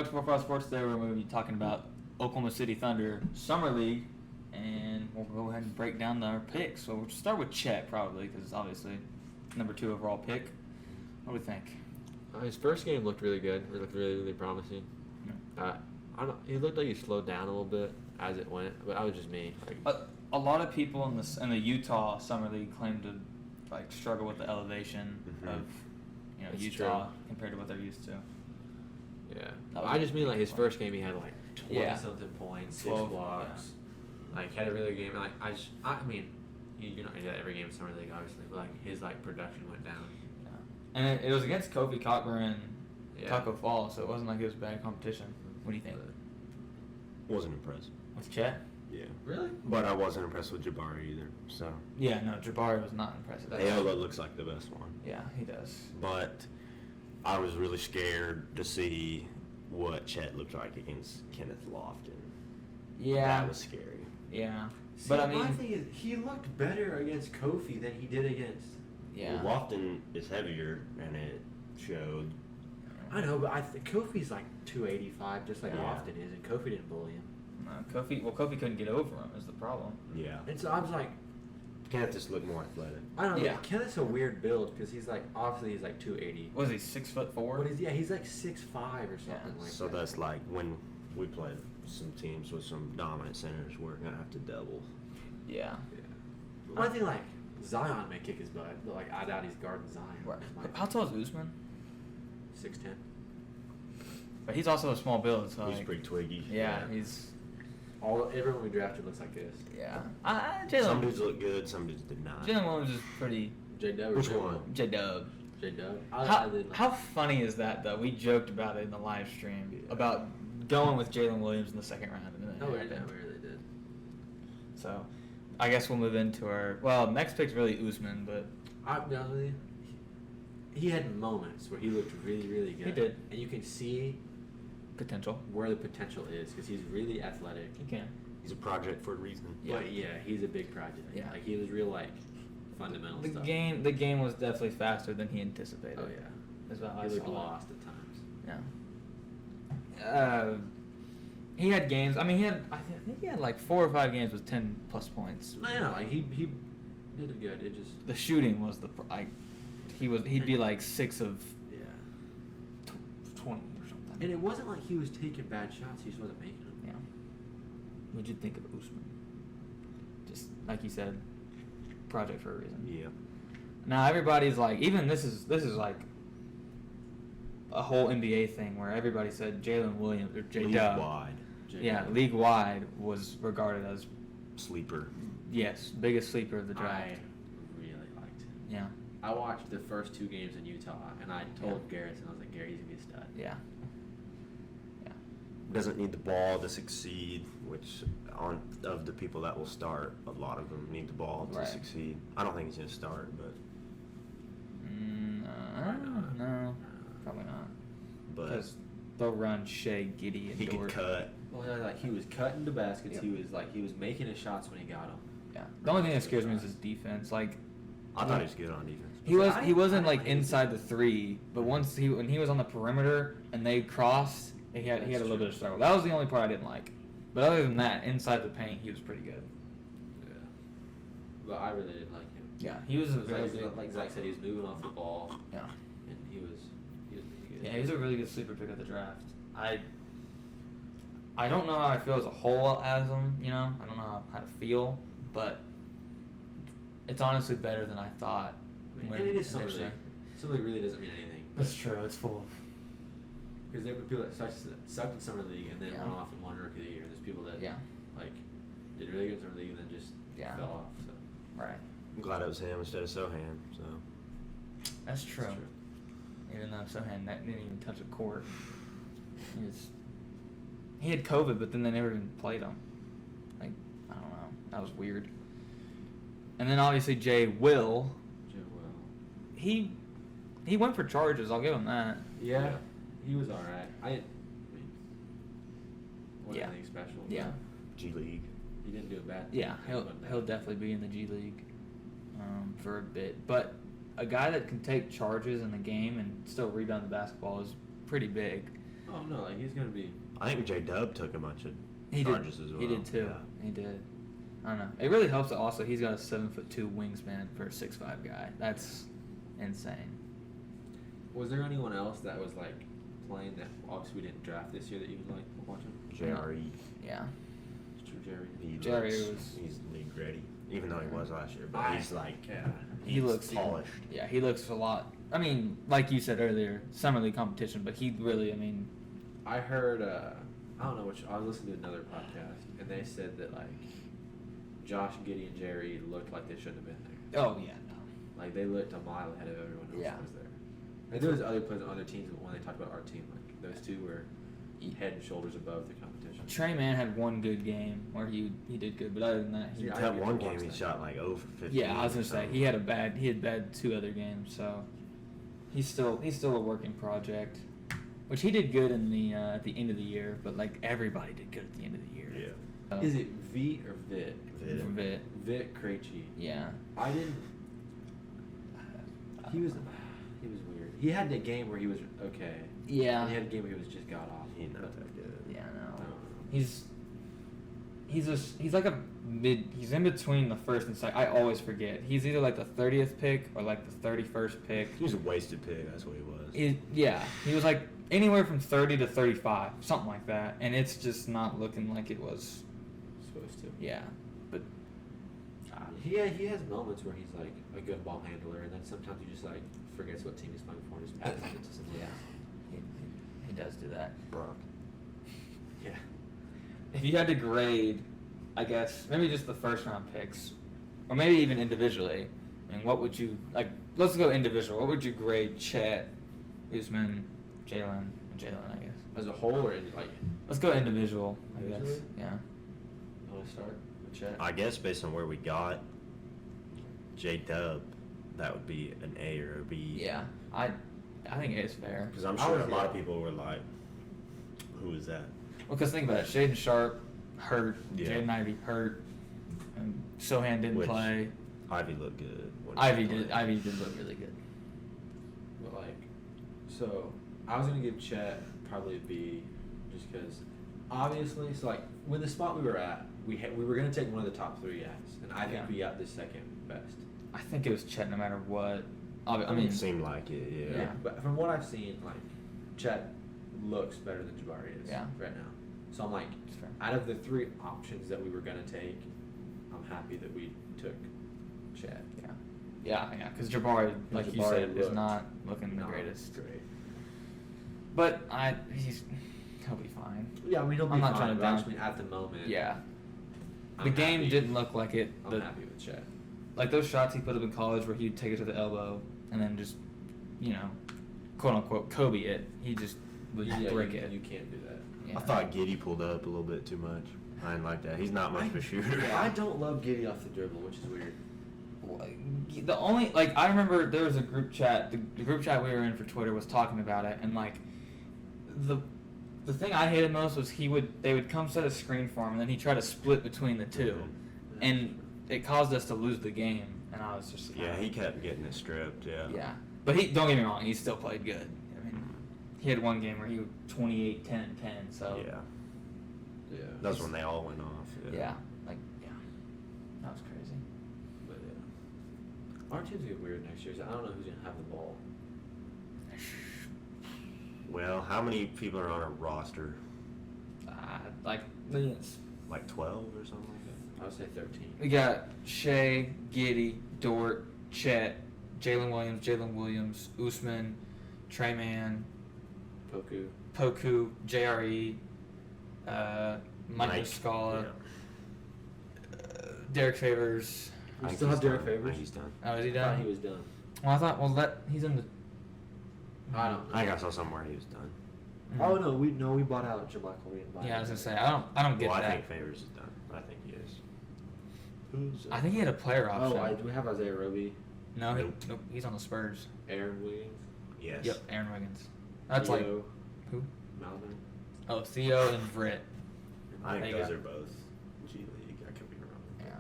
back to 4-5 Sports. Today we're going to be talking about Oklahoma City Thunder Summer League, and we'll go ahead and break down our picks. So we'll start with Chet, probably, because it's obviously number 2 overall pick. What do we think? His first game looked really good. It looked really, really promising. Yeah. I don't. He looked like he slowed down a little bit as it went, but that was just me. A lot of people in the Utah Summer League claim to struggle with the elevation of That's Utah true. compared to what they're used to. Yeah. That was I just mean a like big his one. first game he had like 20 Yeah. something points, 6 12, blocks. Like had a really good game. Like I mean, you're not gonna do that every game in summer league obviously, but like his production went down. Yeah. And it was against Kofi Cockburn and Taco Fall, so it wasn't like it was bad competition. What do you think? Wasn't impressed. With Chet? Yeah. Really? But I wasn't impressed with Jabari either. So Yeah, no, Jabari was not impressive. Ayola looks like the best one. Yeah, he does. But I was really scared to see what Chet looked like against Kenneth Lofton. Yeah. That was scary. Yeah. See, But I my mean, thing is he looked better against Kofi than he did against. yeah. Well, Lofton is heavier, and it showed. I know, but Kofi's like 285, just like Yeah. Lofton is, and Kofi didn't bully him. No, Kofi couldn't get over him is the problem. Yeah. And so I was like, Kenneth just looked more athletic. I don't know. Yeah. Kenneth's a weird build because he's obviously he's 280. What is he, 6'4"? But he's like 6'5" or something like So that. that's like when we played some teams with some dominant centers, we're gonna have to double. Yeah. One thing Zion may kick his butt, but I doubt he's guarding Zion. Right. How tall is Usman? 6'10". But he's also a small build, so He's pretty twiggy. yeah, he's Everyone we drafted looks like this. yeah. Some dudes look good, some dudes did not. Jalen Williams is pretty. J-Dub. Which one? J-Dub. J-Dub. How funny is that though? We joked about it in the live stream about going with Jalen Williams in the second round, and then No, it we happened. really did. So, I guess we'll move into our next pick's really Usman, but I'll be honest with you. He had moments where he looked really, really good. He did. And you can see potential. where the potential is because he's really athletic. He can. He's a project for a reason. Yeah. But yeah, he's a big project. Yeah. He was real fundamental The stuff. game was definitely faster than he anticipated. Oh yeah. As well. He looked lost at times. Yeah. He had games. I mean, I think he had 4 or 5 games with 10 plus points. No, he did it good. It just The shooting was he'd be 6 of yeah. 20 or something. And it wasn't like he was taking bad shots. He just wasn't making them. Yeah. What'd you think of Usman? Just like you said, project for a reason. Yeah. Now everybody's even this is a whole NBA thing where everybody said Jalen Williams or J Dub. Wide. Yeah, league wide was regarded as Sleeper. biggest sleeper of the draft. I really liked him. Yeah. I watched the first 2 games in Utah, and I told Garrett, and I was like, Garrett, he's gonna be a stud. Yeah. Yeah. Doesn't need the ball to succeed, which of the people that will start, a lot of them need the ball to Right. succeed. I don't think he's gonna start, but No, probably not. but Because they'll run Shea, Giddy, and he could Dort. cut. Well, he was cutting the baskets. Yep. He was making his shots when he got them. Yeah. The only thing that scares me is his defense. I thought he was good on defense. He wasn't I don't inside the 3, but once when he was on the perimeter and they crossed, he had a little bit of struggle. That was the only part I didn't like. But other than that, inside the paint, he was pretty good. Yeah. But I really did like him. Yeah, he was a Because very good. like Zach said, he was moving off the ball, Yeah. and he was pretty good. Yeah, he's a really good sleeper pick of the draft. I don't know how I feel as a whole as him, I don't know how to feel, but it's honestly better than I thought. And when it is something. initially. Something really doesn't mean anything. That's true. It's full of. Because there were people that sucked in summer league and then Yeah. went off and won rookie of the year. There's people that Yeah. did really good in summer league and then just Yeah. fell off. So Right. I'm glad it was him instead of Sohan. So That's true. That's true. Even though Sohan didn't even touch a court. He had COVID, but then they never even played him. I don't know. That was weird. And then obviously Jay Will. Joe Will. He went for charges. I'll give him that. Yeah. He was all right. I mean, wasn't Yeah. anything special. Yeah. but G League. He didn't do a bad. Yeah, he'll definitely be in the G League for a bit. But a guy that can take charges in the game and still rebound the basketball is pretty big. Oh no, like he's gonna be. I think J Dub took a bunch of He charges did. as well. He did too. Yeah. He did. I don't know. It really helps that also he's got a 7'2" wingspan for a 6'5" guy. That's insane. Was there anyone else that was like playing that obviously we didn't draft this year that you like watching? JRE. Yeah. It's true, Jerry. He's league ready, even though he was last year. But he's like, He looks polished. Yeah, he looks a lot. I mean, like you said earlier, summer league competition, but he really, I mean. I heard, I don't know which, I was listening to another podcast, and they said that, like, Josh, Giddey, and Jerry looked like they shouldn't have been there. Oh yeah, no. Like, they looked a mile ahead of everyone else Yeah. that was there. And there was other players on other teams, but when they talked about our team, like, those two were head and shoulders above the competition. Trey Mann had one good game where he did good, but other than that, Yeah, That I one get to game watch he that. shot like over 50. yeah, I was gonna say he had bad 2 other games, so he's still a working project. Which he did good in the at the end of the year, but like everybody did good at the end of the year. Yeah. So, Is it V or Vit? for Vit? Vit Krejci. Yeah. I didn't. He was weird. He had a game where he was okay. Yeah. And he had a game where he was just got off. He's not that good. Yeah, I no. don't know. He's like a mid. He's in between the first and second. I always forget. He's either like the 30th pick or like the 31st pick. He was a wasted pick. That's what he was. He was like anywhere from 30 to 35, something like that, and it's just not looking like it was. Supposed to. Yeah, but He has moments where he's like a good ball handler, and then sometimes he just like forgets what team he's playing for and just passes it to someone yeah, else. he does do that. Brock. Yeah. If you had to grade, I guess maybe just the first round picks, or maybe even individually, I mean, what would you like? Let's go individual. What would you grade Chet, Usman, Jalen, and Jalen? I guess. As a whole, or like, Let's go individual. I guess. Individually? Yeah. you want to start with Chet? I guess based on where we got J Dub, that would be an A or a B. Yeah. I think it is fair. Because I'm I sure would a lot of agree. people were like, "Who is that?" Well, because think about it. Shaden Sharp hurt. Yeah. Jaden Ivey hurt. And Sohan didn't Which- play. Ivy looked good. when Ivy he did. played. Ivy did look really good. But like, so I was gonna give Chet probably a B, just because obviously, so like when the spot we were at, we were gonna take one of the top 3 guys, and I think Yeah. we got the second best. I think it was Chet no matter what. I I mean, it seemed like it. Yeah. Yeah. But from what I've seen, like Chet looks better than Jabari is Yeah. right now. So I'm like, It's fair. out of the 3 options that we were gonna take, I'm happy that we took Chet. yeah, because Jabari, like you Jabari said, is looked not looking the not greatest. Great. But he'll be fine. Yeah, I mean he'll be I'm not fine, trying to but I down- just mean at the moment. Yeah. I'm The game happy. didn't look like it. I'm The, happy with Chet. like those shots he put up in college where he'd take it to the elbow and then just, quote unquote, Kobe it. He just would break it. You can't do that. Yeah. I thought Giddy pulled up a little bit too much. I didn't like that. He's not much of a shooter. I don't love Giddey off the dribble, which is weird. The only I remember there was a group chat. The group chat we were in for Twitter was talking about it, and like the thing I hated most was they would come set a screen for him, and then he tried to split between the two, and it caused us to lose the game. And I was just Yeah, he kept getting it stripped. Yeah. yeah. But don't get me wrong, he still played good. I mean, he had one game where he was 28, 10, and 10. So Yeah. Yeah. That's when they all went off. yeah, that was crazy. But yeah. Our team's gonna get weird next year. So I don't know who's gonna have the ball. Well, how many people are on our roster? Like millions. Like 12 or something like I would say 13. We got Shea, Giddy, Dort, Chet, Jalen Williams, Usman, Trey Mann, Poku, JRE, Michael Mike. Scala, Yeah. Derek Favors. We I still think have he's Derek done. I Favors? think he's done. Oh, is he I thought done? he was done. Well, I thought, he's in the. I don't know. I think I saw somewhere he was done. Oh no, we bought out Jamichael. We didn't buy Yeah, I him. was gonna say I don't get Well, I that. think Favors is done. I think he is. Who's I think he had a player option. Oh, do we have Isaiah Roby, No, Nope. nope, he's on the Spurs. Aaron Williams, Yes. Yep, Aaron Wiggins. That's like Theo, who? Malvin? Oh, Theo and Britt. I think There you those go. are both G League. I could be wrong.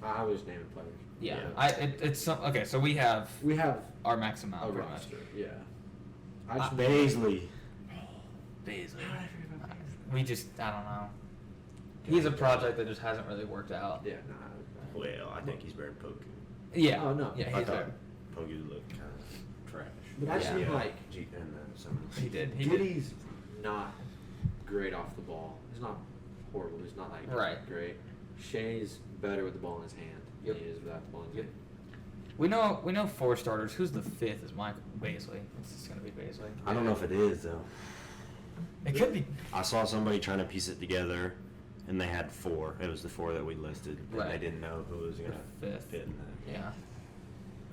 Yeah. I was naming players. Yeah. Yeah. It's some okay. So we have We have our max a amount pretty much. roster. Yeah. I just Baisley. Baisley. We just, I don't know. He's a project that just hasn't really worked out. Yeah, nah. Well, I think he's better than Poku. Yeah. Oh, no. Yeah, I he's thought better. Poku looked kind of trash. But I just mean, like, He did. He did. Giddy's not great off the ball. He's not horrible. He's not, like, Right. great. Shay's better with the ball in his hand Yep. than he is without the ball in his Yep. hand. We know 4 starters. Who's the 5th is Michael Baisley. It's just going to be Baisley. I don't know if it is, though. It could be. I saw somebody trying to piece it together, and they had 4. It was the 4 that we listed, and Right. they didn't know who was going to Fifth. fit in that. Yeah.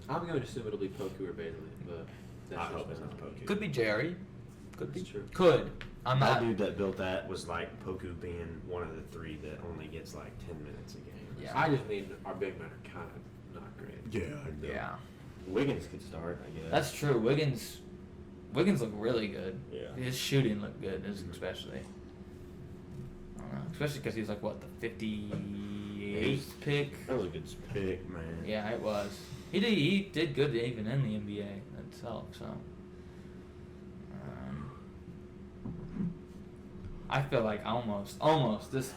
I'm going to assume it'll be Poku or Baisley, but that's I just hope it's my- not Poku. Could be Jerry. Could be. That's true. Could. I'm That not. dude that built that was like Poku being one of the 3 that only gets like 10 minutes a game. Yeah. I just mean our big men are kind of not great. Yeah, I know. Yeah. Wiggins could start, I guess. That's true. Wiggins looked really good. Yeah. His shooting looked good, Mhm. especially. I don't know. Especially because he's like, what, the 58th pick? That was a good pick, man. Yeah, it was. He did good even in the NBA itself, so. I feel like almost, this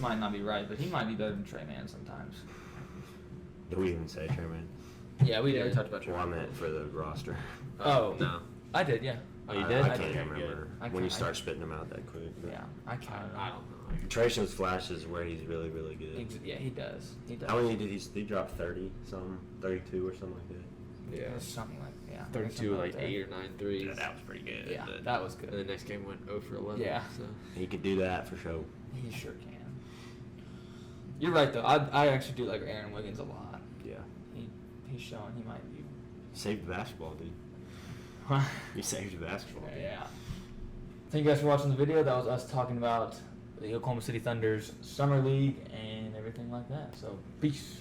might not be right, but he might be better than Trey Man sometimes. Did we even say Trayman? Yeah, we did. We talked about Trey Well, I Man. meant for the roster. Oh. No. I did, yeah. Oh, you I- did? I I can't did. remember I when you can't- start spitting them out that quick. but- Yeah, I counted. I don't know. Trey shows flashes where he's really, really good. Yeah, he does. He does. How many did he drop? 30 something, 32 or something like that. Yeah. Something like, yeah. 32, something like that. 8 or 9 threes. Yeah, that was pretty good. Yeah, but that was And the good. next game went 0 for 11. Yeah. So. he could do that for sure. He sure can. You're right, though. I actually do like Aaron Wiggins a lot. Yeah, He's showing he might be. saved the basketball, dude. He saved the basketball. dude. Yeah. Thank you guys for watching the video. That was us talking about the Oklahoma City Thunder's Summer League and everything like that. So, peace.